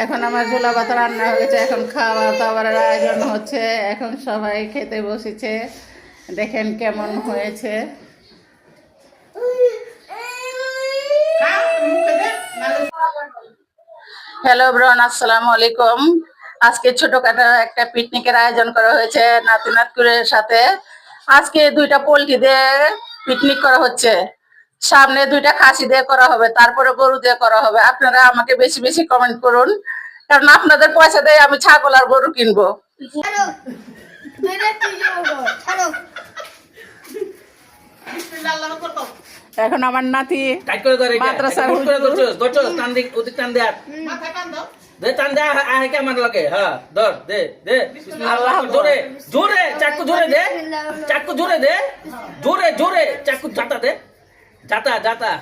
এখন আমার ঝোলা ভাত রান্না হয়ে গেছে, এখন খাওয়া দাওয়ার আয়োজন হচ্ছে, এখন সবাই খেতে বসেছে। দেখেন কেমন হয়েছে। হ্যালো ব্রন, আসসালামু আলাইকুম। আজকে ছোটখাটো একটা পিকনিকের আয়োজন করা হয়েছে নাতি নাতকুরের সাথে। আজকে 2টা পোল্ট্রি দিয়ে পিকনিক করা হচ্ছে। সামনে 2টা খাসি দিয়ে করা হবে, তারপরে গরু দিয়ে করা হবে। আপনারা আমাকে বেশি বেশি কমেন্ট করুন, কারণ আপনাদের পয়সা দিয়ে আমি ছাগল আর গরু কিনবো। এখন আমার নাতি মাদ্রাসা জোরে চাকু জোরে দে, চাকু জোরে দে, জোরে জোরে চাকু জাতা দে, জাতা জাতা